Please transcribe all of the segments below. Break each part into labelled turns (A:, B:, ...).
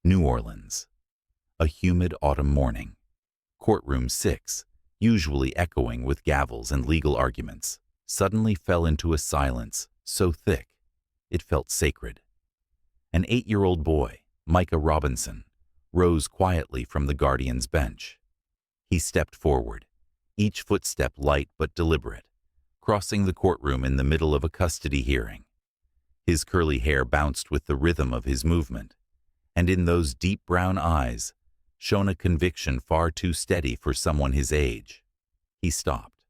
A: New Orleans. A humid autumn morning. Courtroom 6, usually echoing with gavels and legal arguments, suddenly fell into a silence so thick it felt sacred. An 8-year-old boy, Micah Robinson, rose quietly from the guardian's bench. He stepped forward, each footstep light but deliberate, crossing the courtroom in the middle of a custody hearing. His curly hair bounced with the rhythm of his movement, and in those deep brown eyes shone a conviction far too steady for someone his age. He stopped,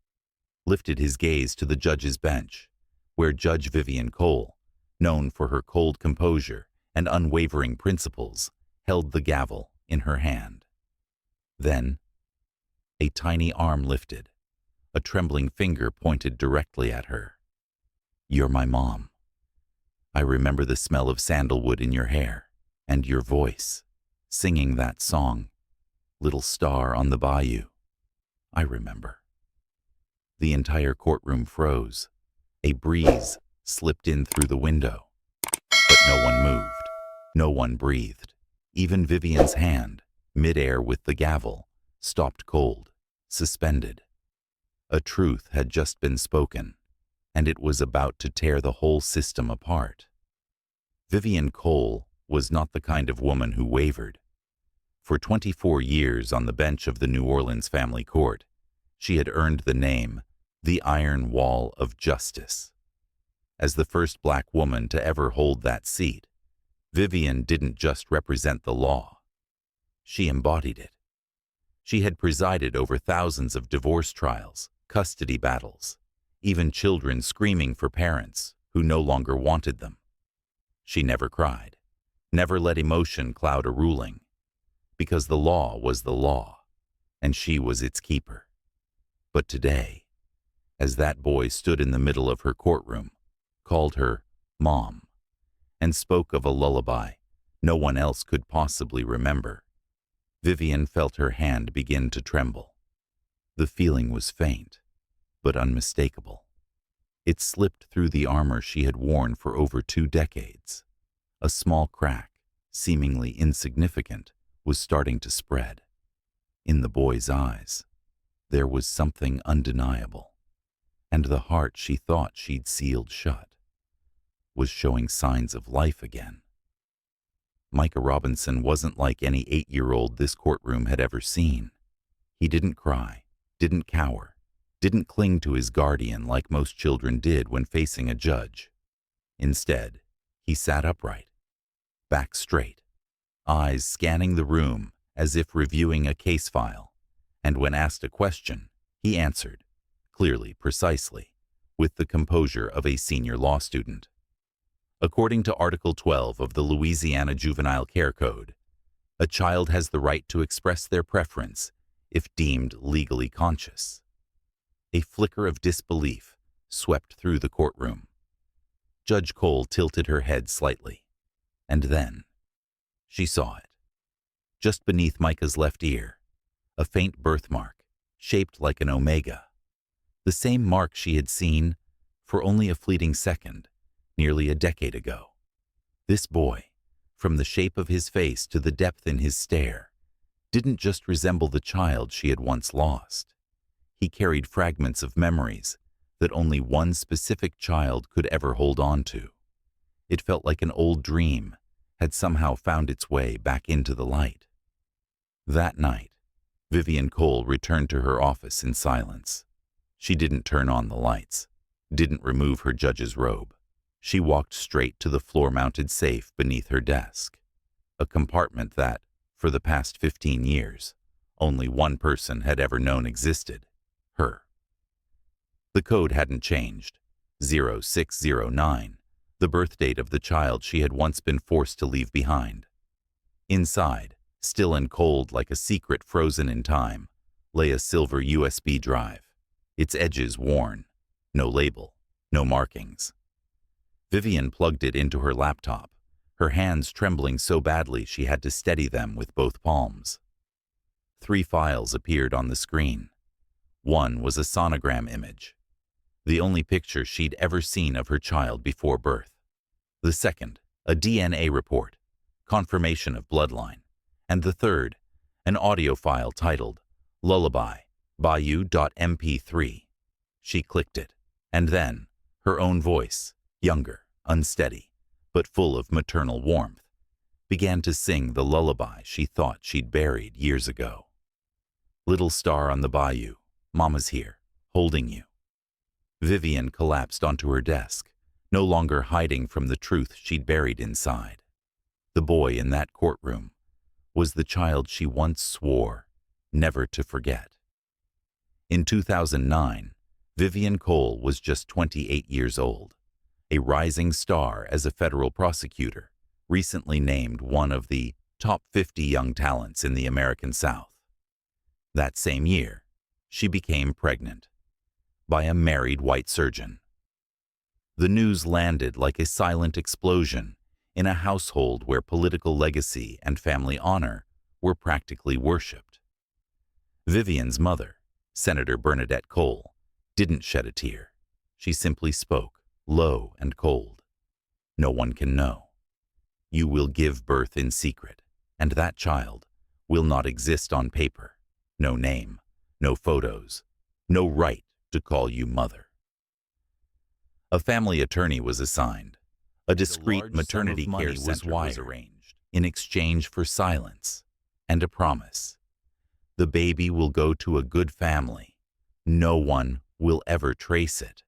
A: lifted his gaze to the judge's bench, where Judge Vivian Cole, known for her cold composure and unwavering principles, held the gavel in her hand. Then, a tiny arm lifted. A trembling finger pointed directly at her. "You're my mom. I remember the smell of sandalwood in your hair, and your voice, singing that song, 'Little Star on the Bayou.' I remember." The entire courtroom froze. A breeze slipped in through the window, but no one moved, no one breathed. Even Vivian's hand, midair with the gavel, stopped cold, suspended. A truth had just been spoken, and it was about to tear the whole system apart. Vivian Cole was not the kind of woman who wavered. For 24 years on the bench of the New Orleans family court, she had earned the name, the Iron Wall of Justice. As the first black woman to ever hold that seat, Vivian didn't just represent the law. She embodied it. She had presided over thousands of divorce trials, custody battles, even children screaming for parents who no longer wanted them. She never cried, never let emotion cloud a ruling, because the law was the law, and she was its keeper. But today, as that boy stood in the middle of her courtroom, called her Mom, and spoke of a lullaby no one else could possibly remember, Vivian felt her hand begin to tremble. The feeling was faint, but unmistakable. It slipped through the armor she had worn for over 2 decades. A small crack, seemingly insignificant, was starting to spread. In the boy's eyes, there was something undeniable, and the heart she thought she'd sealed shut was showing signs of life again. Micah Robinson wasn't like any 8-year-old this courtroom had ever seen. He didn't cry, didn't cower, didn't cling to his guardian like most children did when facing a judge. Instead, he sat upright, back straight, eyes scanning the room as if reviewing a case file, and when asked a question, he answered, clearly, precisely, with the composure of a senior law student. According to Article 12 of the Louisiana Juvenile Care Code, a child has the right to express their preference if deemed legally conscious. A flicker of disbelief swept through the courtroom. Judge Cole tilted her head slightly, and then she saw it. Just beneath Micah's left ear, a faint birthmark, shaped like an omega. The same mark she had seen, for only a fleeting second, nearly a decade ago. This boy, from the shape of his face to the depth in his stare, didn't just resemble the child she had once lost. He carried fragments of memories that only one specific child could ever hold on to. It felt like an old dream had somehow found its way back into the light. That night, Vivian Cole returned to her office in silence. She didn't turn on the lights, didn't remove her judge's robe. She walked straight to the floor-mounted safe beneath her desk, a compartment that, for the past 15 years, only one person had ever known existed, her. The code hadn't changed, 0609, the birth date of the child she had once been forced to leave behind. Inside, still and cold like a secret frozen in time, lay a silver USB drive, its edges worn, no label, no markings. Vivian plugged it into her laptop, her hands trembling so badly she had to steady them with both palms. 3 files appeared on the screen. One was a sonogram image, the only picture she'd ever seen of her child before birth. The second, a DNA report, confirmation of bloodline, and the third, an audio file titled Lullaby, Bayou.mp3. She clicked it, and then her own voice, younger, unsteady, but full of maternal warmth, began to sing the lullaby she thought she'd buried years ago. Little star on the bayou, Mama's here, holding you. Vivian collapsed onto her desk, no longer hiding from the truth she'd buried inside. The boy in that courtroom was the child she once swore never to forget. In 2009, Vivian Cole was just 28 years old, a rising star as a federal prosecutor, recently named one of the top 50 young talents in the American South. That same year, she became pregnant by a married white surgeon. The news landed like a silent explosion in a household where political legacy and family honor were practically worshipped. Vivian's mother, Senator Bernadette Cole, didn't shed a tear. She simply spoke, low and cold. No one can know. You will give birth in secret, and that child will not exist on paper. No name, no photos, no right to call you mother. A family attorney was assigned. A discreet maternity care center was arranged in exchange for silence and a promise. The baby will go to a good family. No one will ever trace it.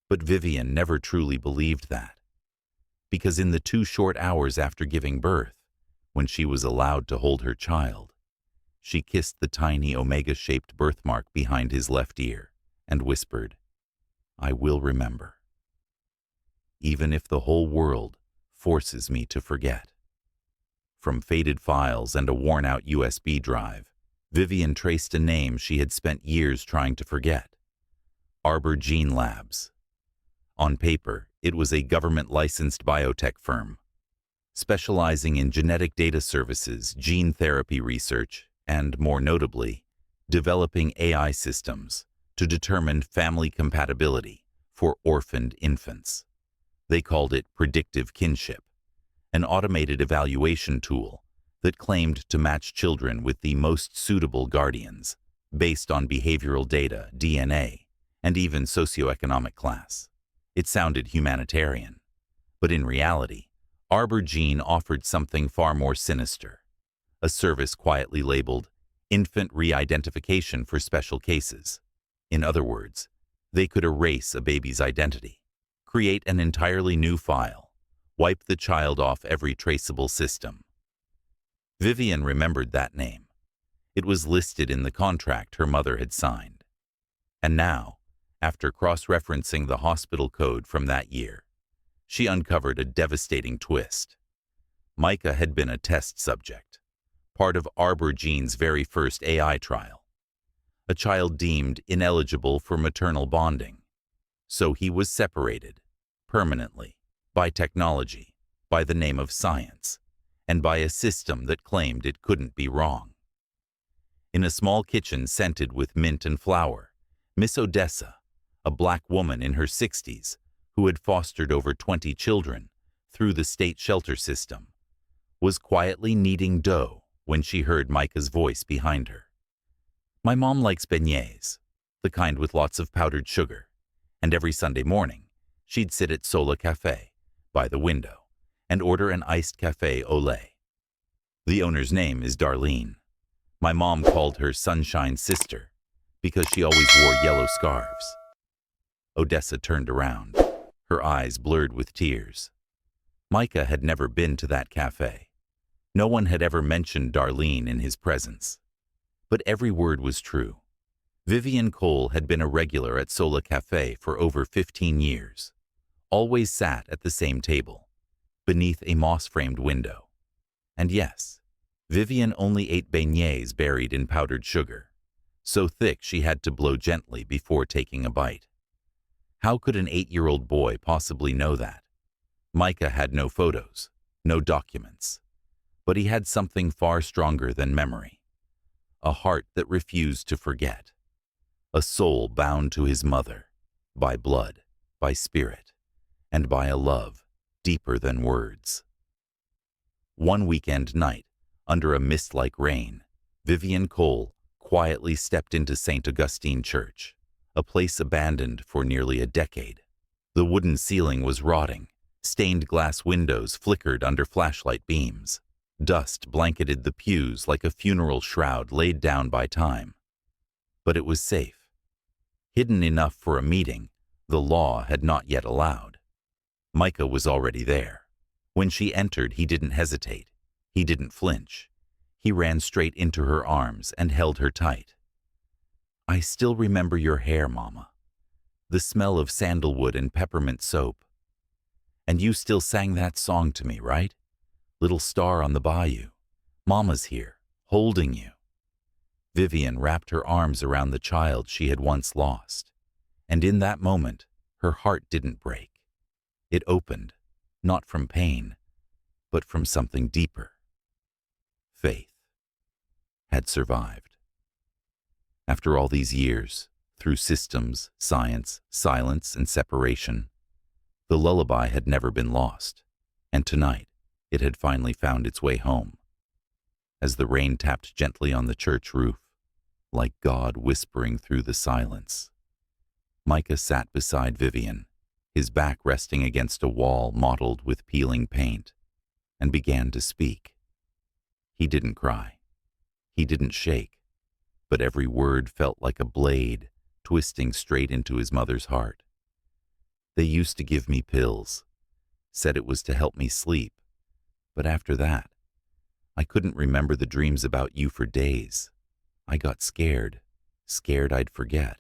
A: But Vivian never truly believed that, because in the 2 short hours after giving birth, when she was allowed to hold her child, she kissed the tiny omega-shaped birthmark behind his left ear and whispered, "I will remember, even if the whole world forces me to forget." From faded files and a worn-out USB drive, Vivian traced a name she had spent years trying to forget: Arbor Gene Labs. On paper, it was a government-licensed biotech firm, specializing in genetic data services, gene therapy research, and, more notably, developing AI systems to determine family compatibility for orphaned infants. They called it predictive kinship, an automated evaluation tool that claimed to match children with the most suitable guardians based on behavioral data, DNA, and even socioeconomic class. It sounded humanitarian, but in reality, Arbor Gene offered something far more sinister: a service quietly labeled infant re-identification for special cases. In other words, they could erase a baby's identity, create an entirely new file, wipe the child off every traceable system. Vivian remembered that name. It was listed in the contract her mother had signed. And now, after cross-referencing the hospital code from that year, she uncovered a devastating twist. Micah had been a test subject, part of Arbor Gene's very first AI trial, a child deemed ineligible for maternal bonding. So he was separated, permanently, by technology, by the name of science, and by a system that claimed it couldn't be wrong. In a small kitchen scented with mint and flour, Miss Odessa, a black woman in her 60s, who had fostered over 20 children through the state shelter system, was quietly kneading dough when she heard Micah's voice behind her. "My mom likes beignets, the kind with lots of powdered sugar, and every Sunday morning, she'd sit at Sola Cafe, by the window, and order an iced café au lait. The owner's name is Darlene. My mom called her Sunshine Sister because she always wore yellow scarves." Odessa turned around, her eyes blurred with tears. Micah had never been to that cafe. No one had ever mentioned Darlene in his presence. But every word was true. Vivian Cole had been a regular at Sola Cafe for over 15 years, always sat at the same table, beneath a moss-framed window. And yes, Vivian only ate beignets buried in powdered sugar, so thick she had to blow gently before taking a bite. How could an 8-year-old boy possibly know that? Micah had no photos, no documents, but he had something far stronger than memory: a heart that refused to forget, a soul bound to his mother, by blood, by spirit, and by a love deeper than words. One weekend night, under a mist-like rain, Vivian Cole quietly stepped into St. Augustine Church, a place abandoned for nearly a decade. The wooden ceiling was rotting, stained glass windows flickered under flashlight beams. Dust blanketed the pews like a funeral shroud laid down by time. But it was safe. Hidden enough for a meeting the law had not yet allowed. Micah was already there. When she entered, he didn't hesitate. He didn't flinch. He ran straight into her arms and held her tight. "I still remember your hair, Mama. The smell of sandalwood and peppermint soap. And you still sang that song to me, right? Little Star on the Bayou. Mama's here, holding you." Vivian wrapped her arms around the child she had once lost. And in that moment, her heart didn't break. It opened, not from pain, but from something deeper. Faith had survived. After all these years, through systems, science, silence, and separation, the lullaby had never been lost, and tonight it had finally found its way home. As the rain tapped gently on the church roof, like God whispering through the silence, Micah sat beside Vivian, his back resting against a wall mottled with peeling paint, and began to speak. He didn't cry. He didn't shake, but every word felt like a blade twisting straight into his mother's heart. "They used to give me pills, said it was to help me sleep, but after that, I couldn't remember the dreams about you for days. I got scared I'd forget.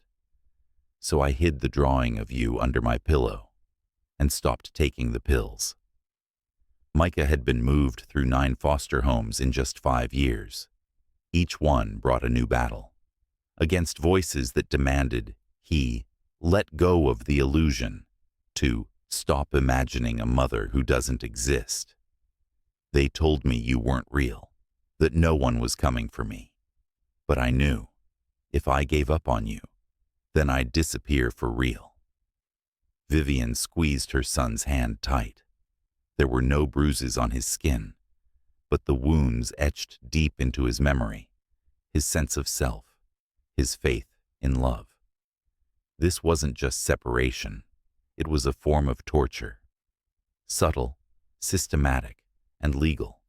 A: So I hid the drawing of you under my pillow and stopped taking the pills." Micah had been moved through 9 foster homes in just 5 years. Each one brought a new battle, against voices that demanded he let go of the illusion, to stop imagining a mother who doesn't exist. "They told me you weren't real, that no one was coming for me. But I knew, if I gave up on you, then I'd disappear for real." Vivian squeezed her son's hand tight. There were no bruises on his skin, but the wounds etched deep into his memory, his sense of self, his faith in love. This wasn't just separation, it was a form of torture. Subtle, systematic, and legal,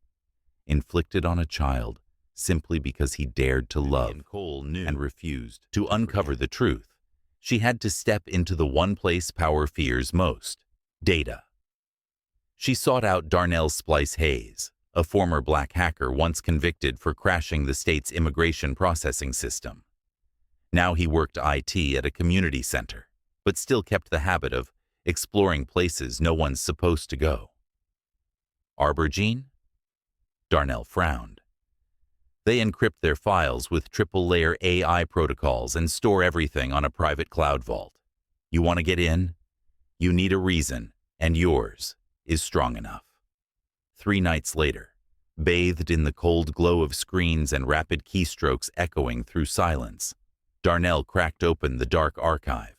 A: inflicted on a child simply because he dared to love and refused to uncover the truth. She had to step into the one place power fears most: data. She sought out Darnell Splice Hayes, a former black hacker once convicted for crashing the state's immigration processing system. Now he worked IT at a community center, but still kept the habit of exploring places no one's supposed to go. Aubergine? Darnell frowned. They encrypt their files with triple-layer AI protocols and store everything on a private cloud vault. You want to get in? You need a reason, and yours is strong enough. 3 nights later, bathed in the cold glow of screens and rapid keystrokes echoing through silence, Darnell cracked open the dark archive,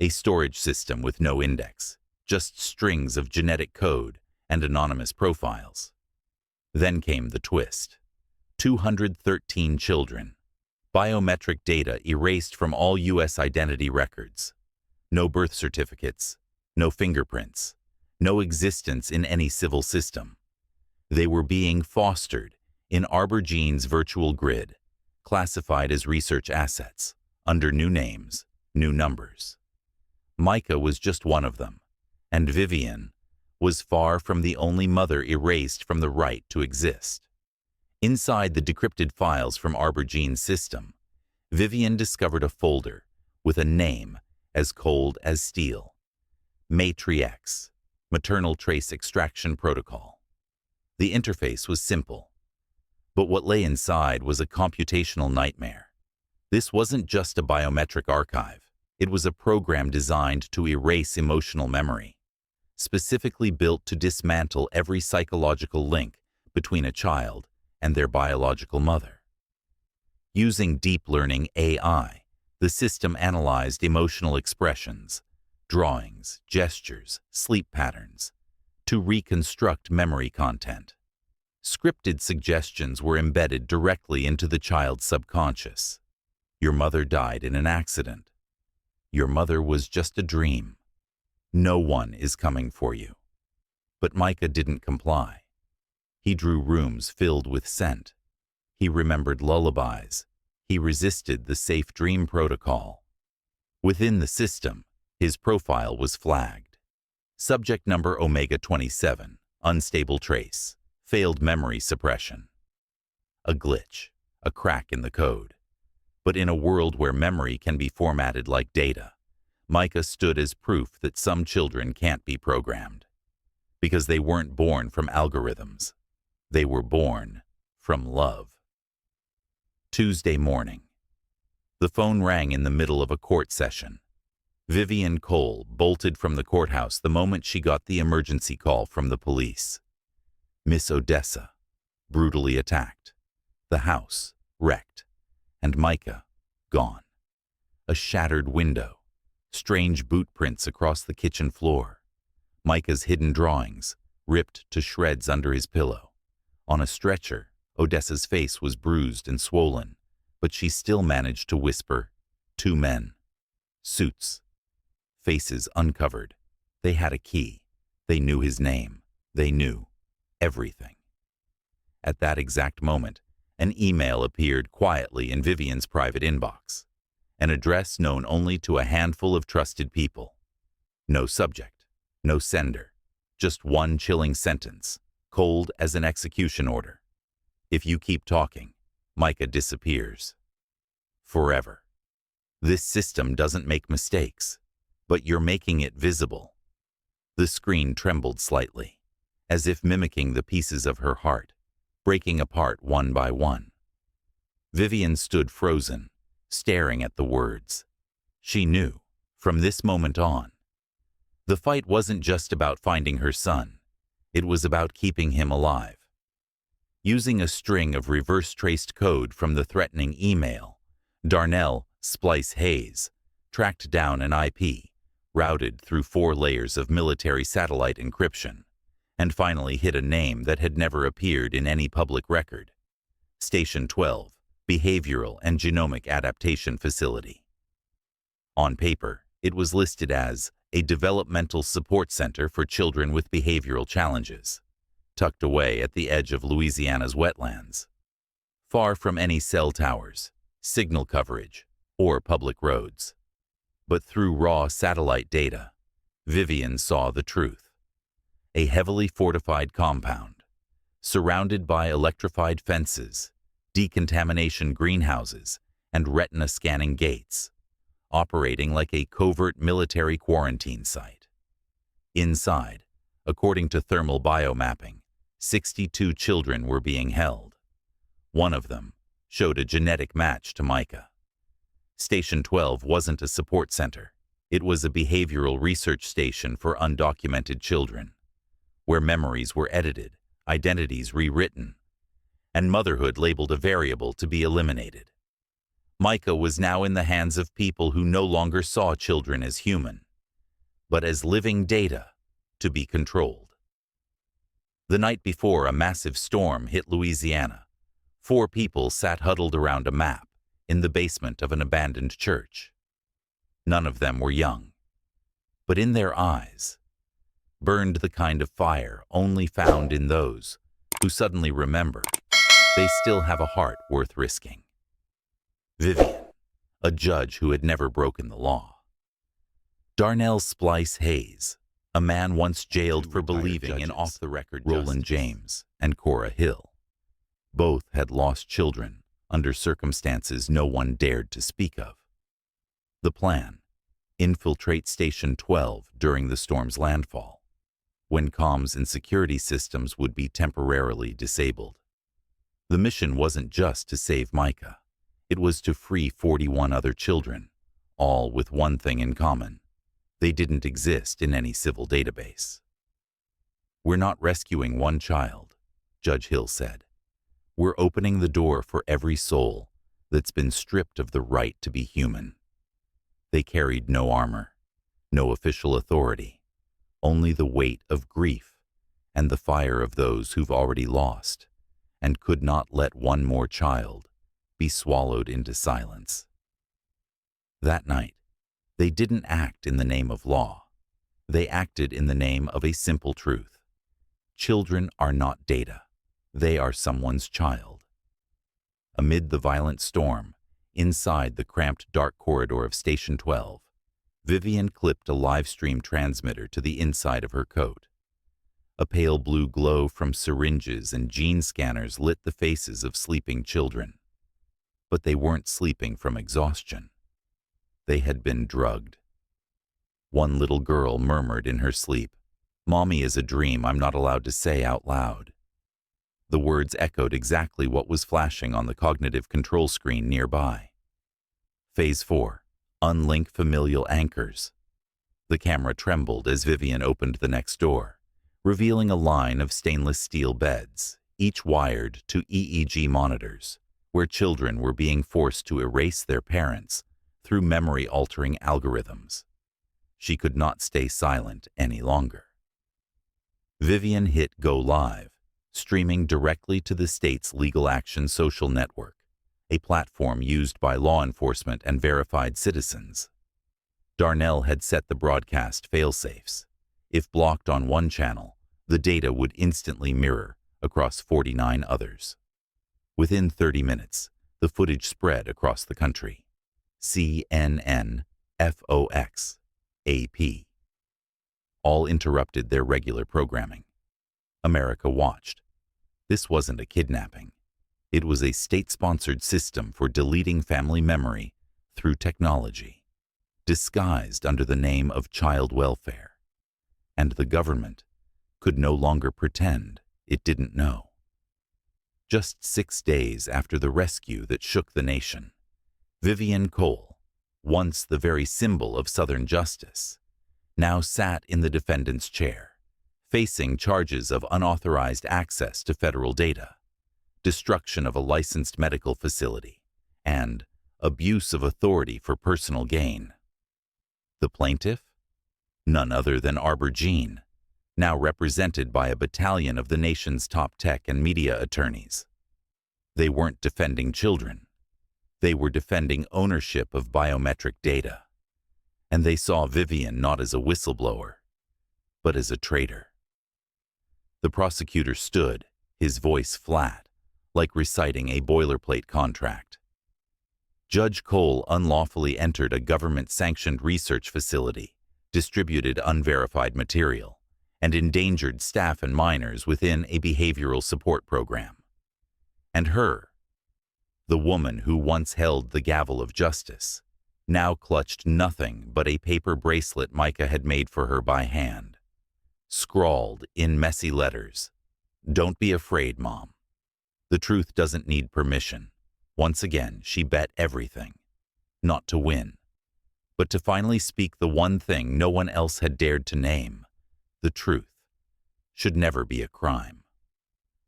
A: a storage system with no index, just strings of genetic code and anonymous profiles. Then came the twist. 213 children. Biometric data erased from all U.S. identity records. No birth certificates, no fingerprints, no existence in any civil system. They were being fostered in Aubergine's virtual grid, classified as research assets, under new names, new numbers. Micah was just one of them, and Vivian was far from the only mother erased from the right to exist. Inside the decrypted files from Aubergine's system, Vivian discovered a folder with a name as cold as steel: Matrix, Maternal Trace Extraction Protocol. The interface was simple, but what lay inside was a computational nightmare. This wasn't just a biometric archive. It was a program designed to erase emotional memory, specifically built to dismantle every psychological link between a child and their biological mother. Using deep learning AI, the system analyzed emotional expressions, drawings, gestures, sleep patterns, to reconstruct memory content. Scripted suggestions were embedded directly into the child's subconscious. Your mother died in an accident. Your mother was just a dream. No one is coming for you. But Micah didn't comply. He drew rooms filled with scent. He remembered lullabies. He resisted the safe dream protocol. Within the system, his profile was flagged. Subject number Omega-27, unstable trace, failed memory suppression. A glitch, a crack in the code. But in a world where memory can be formatted like data, Micah stood as proof that some children can't be programmed. Because they weren't born from algorithms. They were born from love. Tuesday morning. The phone rang in the middle of a court session. Vivian Cole bolted from the courthouse the moment she got the emergency call from the police. Miss Odessa, brutally attacked. The house, wrecked. And Micah, gone. A shattered window. Strange boot prints across the kitchen floor. Micah's hidden drawings, ripped to shreds under his pillow. On a stretcher, Odessa's face was bruised and swollen, but she still managed to whisper, "Two men. Suits. Faces uncovered. They had a key. They knew his name. They knew everything." At that exact moment, an email appeared quietly in Vivian's private inbox. An address known only to a handful of trusted people. No subject, no sender, just one chilling sentence, cold as an execution order. If you keep talking, Micah disappears. Forever. This system doesn't make mistakes, but you're making it visible. The screen trembled slightly, as if mimicking the pieces of her heart, breaking apart one by one. Vivian stood frozen, staring at the words. She knew, from this moment on, the fight wasn't just about finding her son. It was about keeping him alive. Using a string of reverse-traced code from the threatening email, Darnell Splice Hayes tracked down an IP, routed through 4 layers of military satellite encryption, and finally hit a name that had never appeared in any public record. Station 12, Behavioral and Genomic Adaptation Facility. On paper, it was listed as a developmental support center for children with behavioral challenges, tucked away at the edge of Louisiana's wetlands, far from any cell towers, signal coverage, or public roads. But through raw satellite data, Vivian saw the truth. A heavily fortified compound, surrounded by electrified fences, decontamination greenhouses, and retina-scanning gates, operating like a covert military quarantine site. Inside, according to thermal biomapping, 62 children were being held. One of them showed a genetic match to Micah. Station 12 wasn't a support center. It was a behavioral research station for undocumented children, where memories were edited, identities rewritten, and motherhood labeled a variable to be eliminated. Micah was now in the hands of people who no longer saw children as human, but as living data to be controlled. The night before a massive storm hit Louisiana, 4 people sat huddled around a map in the basement of an abandoned church. None of them were young, but in their eyes burned the kind of fire only found in those who suddenly remember they still have a heart worth risking. Vivian, a judge who had never broken the law. Darnell Splice Hayes, a man once jailed for believing in off-the-record Roland James and Cora Hill. Both had lost children under circumstances no one dared to speak of. The plan: infiltrate Station 12 during the storm's landfall, when comms and security systems would be temporarily disabled. The mission wasn't just to save Micah. It was to free 41 other children, all with one thing in common. They didn't exist in any civil database. "We're not rescuing one child," Judge Hill said. "We're opening the door for every soul that's been stripped of the right to be human." They carried no armor, no official authority, only the weight of grief and the fire of those who've already lost and could not let one more child be swallowed into silence. That night, they didn't act in the name of law. They acted in the name of a simple truth. Children are not data. They are someone's child. Amid the violent storm, inside the cramped dark corridor of Station 12, Vivian clipped a live stream transmitter to the inside of her coat. A pale blue glow from syringes and gene scanners lit the faces of sleeping children. But they weren't sleeping from exhaustion. They had been drugged. One little girl murmured in her sleep, "Mommy is a dream I'm not allowed to say out loud." The words echoed exactly what was flashing on the cognitive control screen nearby. Phase 4. Unlink familial anchors. The camera trembled as Vivian opened the next door, revealing a line of stainless steel beds, each wired to EEG monitors, where children were being forced to erase their parents through memory-altering algorithms. She could not stay silent any longer. Vivian hit Go Live, streaming directly to the state's Legal Action Social Network, a platform used by law enforcement and verified citizens. Darnell had set the broadcast fail-safes. If blocked on one channel, the data would instantly mirror across 49 others. Within 30 minutes, the footage spread across the country. CNN, Fox, AP. All interrupted their regular programming. America watched. This wasn't a kidnapping. It was a state-sponsored system for deleting family memory through technology, disguised under the name of child welfare. And the government could no longer pretend it didn't know. Just 6 days after the rescue that shook the nation, Vivian Cole, once the very symbol of Southern justice, now sat in the defendant's chair, facing charges of unauthorized access to federal data, destruction of a licensed medical facility, and abuse of authority for personal gain. The plaintiff? None other than Arbor Jean, now represented by a battalion of the nation's top tech and media attorneys. They weren't defending children. They were defending ownership of biometric data. And they saw Vivian not as a whistleblower, but as a traitor. The prosecutor stood, his voice flat, like reciting a boilerplate contract. Judge Cole unlawfully entered a government-sanctioned research facility, distributed unverified material, and endangered staff and minors within a behavioral support program. And her, the woman who once held the gavel of justice, now clutched nothing but a paper bracelet Micah had made for her by hand. Scrawled in messy letters, "Don't be afraid, Mom. The truth doesn't need permission." Once again, she bet everything, not to win, but to finally speak the one thing no one else had dared to name. The truth should never be a crime.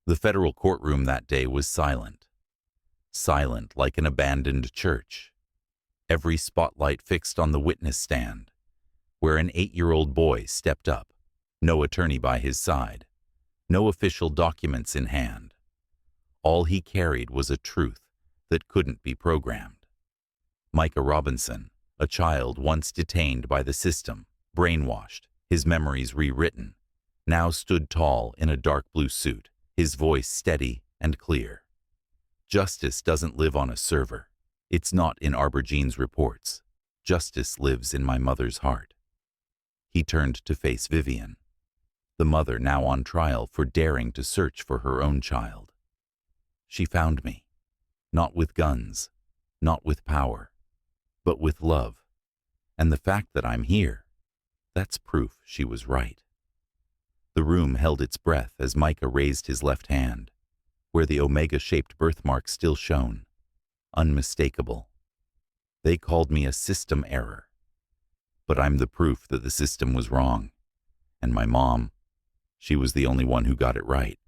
A: The federal courtroom that day was silent. Silent like an abandoned church. Every spotlight fixed on the witness stand, where an 8-year-old boy stepped up, no attorney by his side, no official documents in hand. All he carried was a truth that couldn't be programmed. Micah Robinson, a child once detained by the system, brainwashed, his memories rewritten, now stood tall in a dark blue suit, his voice steady and clear. Justice doesn't live on a server. It's not in Arbor Jean's reports. Justice lives in my mother's heart. He turned to face Vivian, the mother now on trial for daring to search for her own child. She found me, not with guns, not with power, but with love. And the fact that I'm here, that's proof she was right. The room held its breath as Micah raised his left hand, where the omega-shaped birthmark still shone, unmistakable. They called me a system error, but I'm the proof that the system was wrong. And my mom, she was the only one who got it right.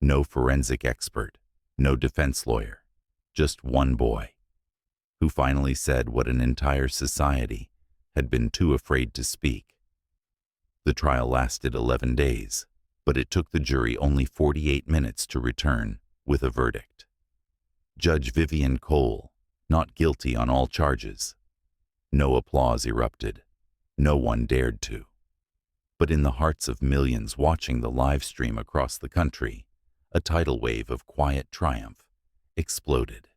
A: No forensic expert, no defense lawyer, just one boy, who finally said what an entire society had been too afraid to speak. The trial lasted 11 days, but it took the jury only 48 minutes to return with a verdict. Judge Vivian Cole, not guilty on all charges. No applause erupted. No one dared to. But in the hearts of millions watching the live stream across the country, a tidal wave of quiet triumph exploded.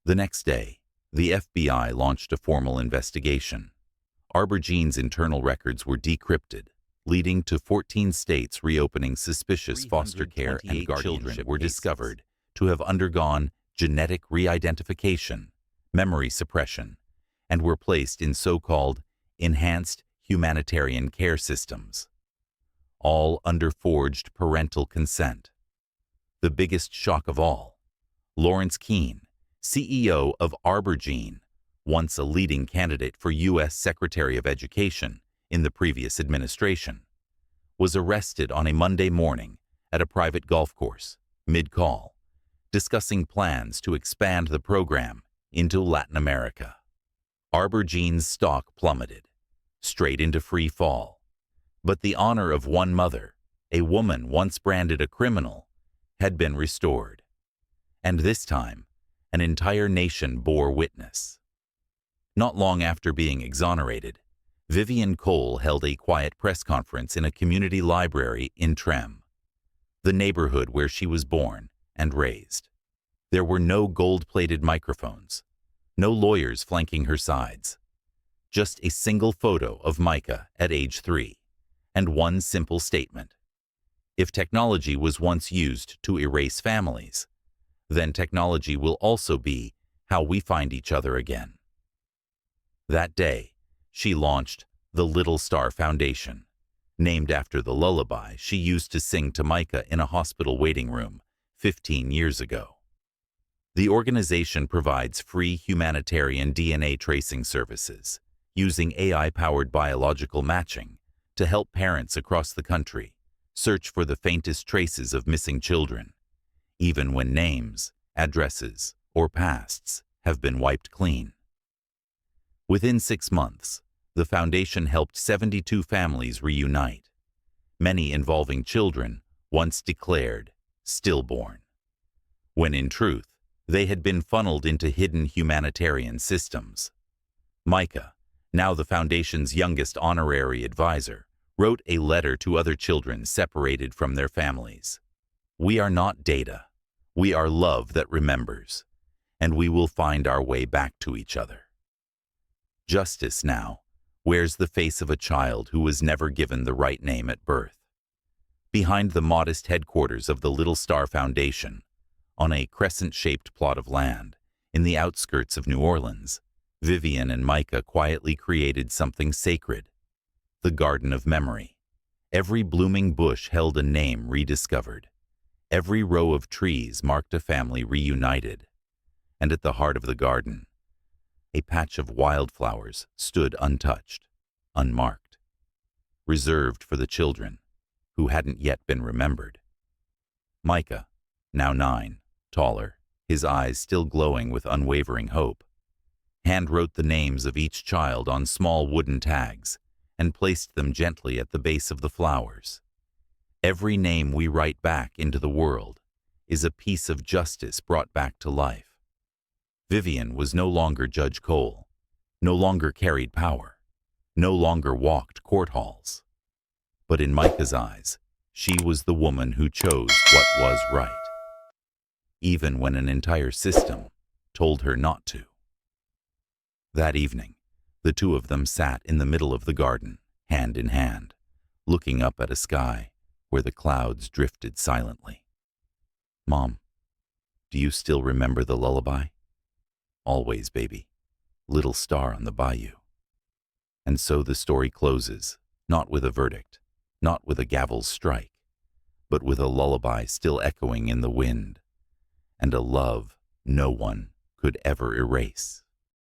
A: The next day, the FBI launched a formal investigation. Arbor Jean's internal records were decrypted, leading to 14 states reopening suspicious foster care and guardianship were discovered to have undergone genetic re-identification, memory suppression, and were placed in so-called enhanced humanitarian care systems, all under forged parental consent. The biggest shock of all, Lawrence Keene, CEO of Arbor Jean, once a leading candidate for U.S. Secretary of Education in the previous administration, was arrested on a Monday morning at a private golf course, mid-call, discussing plans to expand the program into Latin America. Arbor Jean's stock plummeted, straight into free fall. But the honor of one mother, a woman once branded a criminal, had been restored. And this time, an entire nation bore witness. Not long after being exonerated, Vivian Cole held a quiet press conference in a community library in Trem, the neighborhood where she was born and raised. There were no gold-plated microphones, no lawyers flanking her sides, just a single photo of Micah at age 3, and one simple statement. If technology was once used to erase families, then technology will also be how we find each other again. That day, she launched the Little Star Foundation, named after the lullaby she used to sing to Micah in a hospital waiting room 15 years ago. The organization provides free humanitarian DNA tracing services, using AI-powered biological matching to help parents across the country search for the faintest traces of missing children, even when names, addresses, or pasts have been wiped clean. Within 6 months, the foundation helped 72 families reunite, many involving children once declared stillborn, when in truth, they had been funneled into hidden humanitarian systems. Micah, now the foundation's youngest honorary advisor, wrote a letter to other children separated from their families. "We are not data. We are love that remembers, and we will find our way back to each other." Justice now wears the face of a child who was never given the right name at birth. Behind the modest headquarters of the Little Star Foundation, on a crescent-shaped plot of land in the outskirts of New Orleans, Vivian and Micah quietly created something sacred, the Garden of Memory. Every blooming bush held a name rediscovered. Every row of trees marked a family reunited. And at the heart of the garden, a patch of wildflowers stood untouched, unmarked, reserved for the children who hadn't yet been remembered. Micah, now 9, taller, his eyes still glowing with unwavering hope, hand-wrote the names of each child on small wooden tags and placed them gently at the base of the flowers. Every name we write back into the world is a piece of justice brought back to life. Vivian was no longer Judge Cole, no longer carried power, no longer walked court halls. But in Micah's eyes, she was the woman who chose what was right, even when an entire system told her not to. That evening, the two of them sat in the middle of the garden, hand in hand, looking up at a sky where the clouds drifted silently. "Mom, do you still remember the lullaby?" "Always, baby. Little star on the bayou." And so the story closes, not with a verdict, not with a gavel's strike, but with a lullaby still echoing in the wind, and a love no one could ever erase.